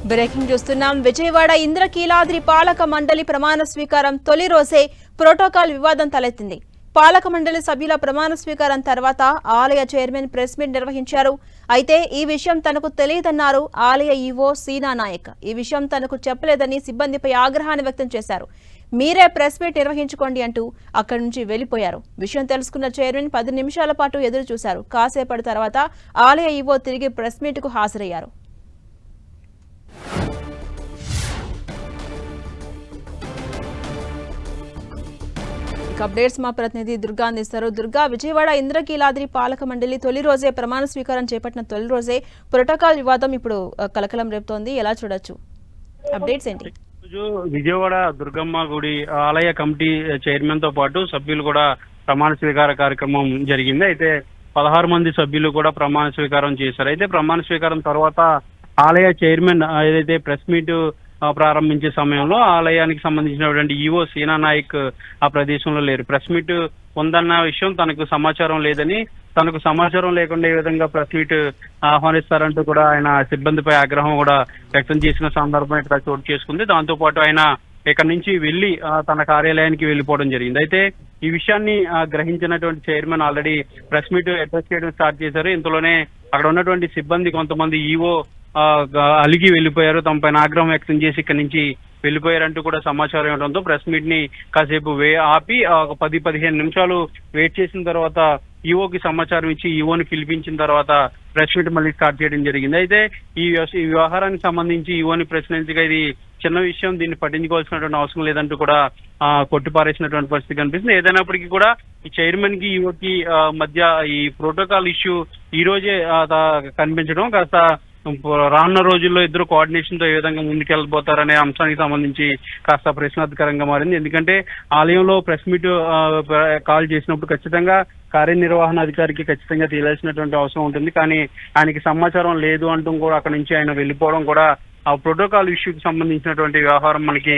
Breaking చూస్తున్నాం. విజయవాడ ఇంద్రకీలాద్రి పాలక మండలి ప్రమాణ స్వీకారం తొలి రోజే ప్రోటోకాల్ వివాదం తలెత్తింది. పాలక మండలి సభ్యుల ప్రమాణ స్వీకారం తర్వాత ఆలయ చైర్మన్ ప్రెస్ మీట్ నిర్వహించారు. అయితే ఈ విషయం తనకు తెలియదన్నారు ఆలయ ఈవో సీనా నాయక్. ఈ విషయం తనకు చెప్పలేదని సిబ్బందిపై ఆగ్రహాన్ని వ్యక్తం చేశారు. మీరే ప్రెస్ మీట్ నిర్వహించుకోండి అంటూ అక్కడి నుంచి వెళ్లిపోయారు. విషయం తెలుసుకున్న చైర్మన్ 10 నిమిషాల పాటు ఎదురు చూశారు. కాసేపటి తర్వాత ఆలయ ఈవో తిరిగి ప్రెస్ మీట్ కు హాజరయ్యారు. అప్డేట్స్ మా ప్రతినిధి దుర్గా అందిస్తారు. దుర్గా, విజయవాడ ఇంద్రకీలాద్రి పాలక మండలి తొలి రోజే ప్రమాణ స్వీకారం చేపట్టిన తొలి రోజే ప్రోటోకాల్ వివాదం ఇప్పుడు కలకలం రేపుతోంది. ఎలా చూడొచ్చు? అప్డేట్స్ ఏంటి? విజయవాడ దుర్గమ్మ గుడి ఆలయ కమిటీ చైర్మన్ తో పాటు సభ్యులు కూడా ప్రమాణ స్వీకార కార్యక్రమం జరిగింది. అయితే 16 మంది సభ్యులు కూడా ప్రమాణ స్వీకారం చేశారు. అయితే ప్రమాణ స్వీకారం తర్వాత ఆలయ చైర్మన్ ఏదైతే ప్రెస్ మీట్ ప్రారంభించే సమయంలో ఆలయానికి సంబంధించినటువంటి ఈవో సీనా నాయక్ ఆ ప్రదేశంలో లేరు. ప్రెస్ మీట్ ఉందన్న విషయం తనకు సమాచారం లేదని, తనకు సమాచారం లేకుండా ఏ విధంగా ప్రెస్ మీట్ ఆహ్వానిస్తారంటూ కూడా ఆయన సిబ్బందిపై ఆగ్రహం కూడా వ్యక్తం చేసిన సందర్భం ఇక్కడ చోటు చేసుకుంది. దాంతో పాటు ఆయన ఇక్కడి నుంచి వెళ్లి తన కార్యాలయానికి వెళ్లిపోవడం జరిగింది. అయితే ఈ విషయాన్ని గ్రహించినటువంటి chairman already press meet address చేయడం స్టార్ట్ చేశారు. ఇంతలోనే అక్కడ ఉన్నటువంటి సిబ్బంది కొంతమంది ఈవో అలిగి వెళ్లిపోయారు. తమపైన ఆగ్రహం వ్యక్తం చేసి ఇక్కడి నుంచి వెళ్లిపోయారంటూ కూడా సమాచారం ఇవ్వడంతో ప్రెస్ మీట్ ని కాసేపు ఆపి ఒక 10-15 నిమిషాలు వెయిట్ చేసిన తర్వాత ఈవోకి సమాచారం ఇచ్చి ఈవోని పిలిపించిన తర్వాత ప్రెస్ మీట్ మళ్ళీ స్టార్ట్ చేయడం జరిగింది. అయితే ఈ వ్యవహారానికి సంబంధించి ఈవోని ప్రశ్నించగా ఇది చిన్న విషయం, దీన్ని పట్టించుకోవాల్సినటువంటి అవసరం లేదంటూ కూడా కొట్టిపారేసినటువంటి పరిస్థితి కనిపిస్తుంది. ఏదైనప్పటికీ కూడా ఈ చైర్మన్ కి ఈవోకి మధ్య ఈ ప్రోటోకాల్ ఇష్యూ ఈ రోజే కనిపించడం కాస్త రానున్న రోజుల్లో ఇద్దరు కోఆర్డినేషన్ తో ఏ విధంగా ముందుకెళ్ళిపోతారనే అంశానికి సంబంధించి కాస్త ప్రశ్నార్థకరంగా మారింది. ఎందుకంటే ఆలయంలో ప్రెస్ మీట్ కాల్ చేసినప్పుడు ఖచ్చితంగా కార్యనిర్వహణ అధికారికి ఖచ్చితంగా తెలియాల్సినటువంటి అవసరం ఉంటుంది. కానీ ఆయనకి సమాచారం లేదు అంటూ కూడా అక్కడి నుంచి ఆయన వెళ్ళిపోవడం కూడా ఆ ప్రోటోకాల్ ఇష్యూకి సంబంధించినటువంటి వ్యవహారం మనకి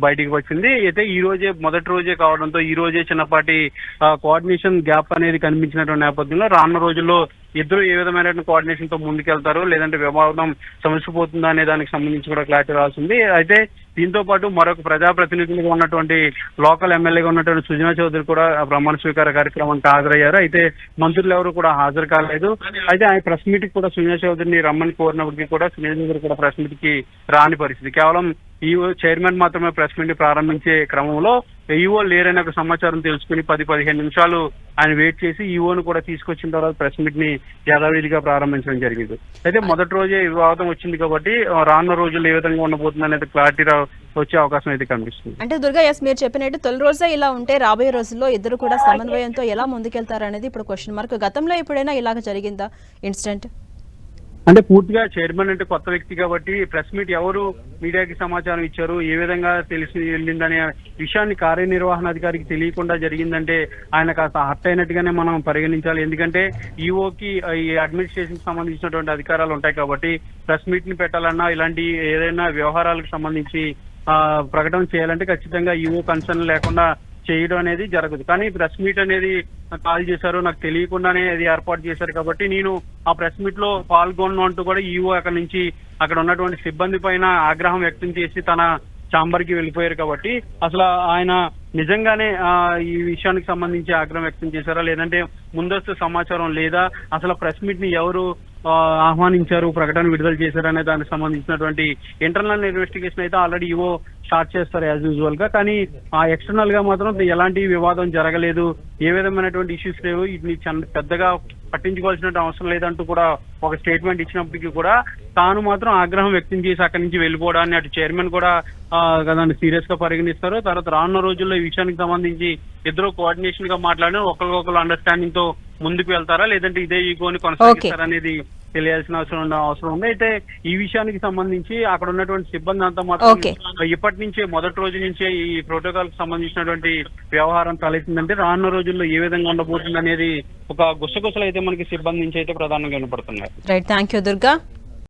బయటికి వచ్చింది. అయితే ఈ రోజే మొదటి రోజే కావడంతో ఈ రోజే చిన్నపాటి కోఆర్డినేషన్ గ్యాప్ అనేది కనిపించినటువంటి నేపథ్యంలో రానున్న రోజుల్లో ఇద్దరు ఏ విధమైనటువంటి కోఆర్డినేషన్ తో ముందుకెళ్తారు, లేదంటే వివాదం సమసిపోతుందా అనే దానికి సంబంధించి కూడా క్లారిటీ రావాల్సింది. అయితే దీంతో పాటు మరొక ప్రజాప్రతినిధులుగా ఉన్నటువంటి లోకల్ ఎమ్మెల్యేగా ఉన్నటువంటి సుజనా చౌదరి కూడా ప్రమాణ స్వీకార కార్యక్రమానికి హాజరయ్యారు. అయితే మంత్రులు ఎవరు కూడా హాజరు కాలేదు. అయితే ఆయన ప్రెస్ మీట్ కి కూడా సుజనా చౌదరిని రమ్మని కోరినప్పటికీ కూడా సుజనా చౌదరి కూడా ప్రెస్ మీట్ కి రాని పరిస్థితి. కేవలం ఈవో చైర్మన్ మాత్రమే ప్రెస్ మీట్ ప్రారంభించే క్రమంలో ఈవో లేరనే ఒక సమాచారం తెలుసుకుని 10-15 నిమిషాలు ఆయన వెయిట్ చేసి ఈవోను కూడా తీసుకొచ్చిన తర్వాత ప్రెస్ మీట్ ని యథావిధిగా ప్రారంభించడం జరిగింది. అయితే మొదటి రోజే వివాదం వచ్చింది కాబట్టి రానున్న రోజుల్లో ఏ విధంగా ఉండబోతుంది అనేది క్లారిటీ వచ్చే అవకాశం అయితే కనిపిస్తుంది. అంటే దుర్గా, మీరు చెప్పినట్టు తొలి రోజే ఇలా ఉంటే రాబోయే రోజుల్లో ఇద్దరు కూడా సమన్వయంతో ఎలా ముందుకెళ్తారు అనేది ఇప్పుడు క్వశ్చన్ మార్క్. గతంలో ఎప్పుడైనా ఇలాగ జరిగిందా ఇన్సిడెంట్? అంటే పూర్తిగా చైర్మన్ అంటే కొత్త వ్యక్తి కాబట్టి ప్రెస్ మీట్ ఎవరు మీడియాకి సమాచారం ఇచ్చారు, ఏ విధంగా తెలిసి వెళ్ళిందనే విషయాన్ని కార్యనిర్వహణ అధికారికి తెలియకుండా జరిగిందంటే ఆయన కాస్త హర్ట్ అయినట్టుగానే మనం పరిగణించాలి. ఎందుకంటే ఈఓకి ఈ అడ్మినిస్ట్రేషన్ సంబంధించినటువంటి అధికారాలు ఉంటాయి కాబట్టి ప్రెస్ మీట్ ని పెట్టాలన్నా ఇలాంటి ఏదైనా వ్యవహారాలకు సంబంధించి ప్రకటన చేయాలంటే ఖచ్చితంగా ఈఓ కన్సర్న్ లేకుండా చేయడం అనేది జరగదు. కానీ ప్రెస్ మీట్ అనేది కాల్ చేశారు, నాకు తెలియకుండానే అది ఏర్పాటు చేశారు కాబట్టి నేను ఆ ప్రెస్ మీట్ లో పాల్గొన్ను అంటూ కూడా ఈవో అక్కడి నుంచి అక్కడ ఉన్నటువంటి సిబ్బంది పైన ఆగ్రహం వ్యక్తం చేసి తన ఛాంబర్ కి వెళ్ళిపోయారు. కాబట్టి అసలు ఆయన నిజంగానే ఈ విషయానికి సంబంధించి ఆగ్రహం వ్యక్తం చేశారా, లేదంటే ముందస్తు సమాచారం లేదా, అసలు ప్రెస్ మీట్ ని ఎవరు ఆహ్వానించారు, ప్రకటన విడుదల చేశారు అనే దానికి సంబంధించినటువంటి ఇంటర్నల్ ఇన్వెస్టిగేషన్ అయితే ఆల్రెడీ ఈవో స్టార్ట్ చేస్తారు యాజ్ యూజువల్ గా. కానీ ఎక్స్టర్నల్ గా మాత్రం ఎలాంటి వివాదం జరగలేదు, ఏ విధమైనటువంటి ఇష్యూస్ లేవు, వీటిని పెద్దగా పట్టించుకోవాల్సిన అవసరం లేదంటూ కూడా ఒక స్టేట్మెంట్ ఇచ్చినప్పటికీ కూడా తాను మాత్రం ఆగ్రహం వ్యక్తం చేసి అక్కడి నుంచి వెళ్ళిపోవడాన్ని అటు చైర్మన్ కూడా దాన్ని సీరియస్ గా పరిగణిస్తారు. తర్వాత రానున్న రోజుల్లో ఈ విషయానికి సంబంధించి ఇద్దరు కోఆర్డినేషన్ గా మాట్లాడి ఒకరికొకరు అండర్స్టాండింగ్ తో ముందుకు వెళ్తారా, లేదంటే ఇదే ఈగోని కొనసాగిస్తారనేది తెలియాల్సిన అవసరం ఉంది. అయితే ఈ విషయానికి సంబంధించి అక్కడ ఉన్నటువంటి సిబ్బంది అంతా మాత్రం ఇప్పటి నుంచే మొదటి రోజు నుంచే ఈ ప్రోటోకాల్ కి సంబంధించినటువంటి వ్యవహారం తలెత్తిందంటే రానున్న రోజుల్లో ఏ విధంగా ఉండబోతుంది అనేది ఒక గుసగుసలు అయితే మనకి సిబ్బంది నుంచి అయితే ప్రధానంగా వినపడుతున్నాయి. Right, thank you Durga.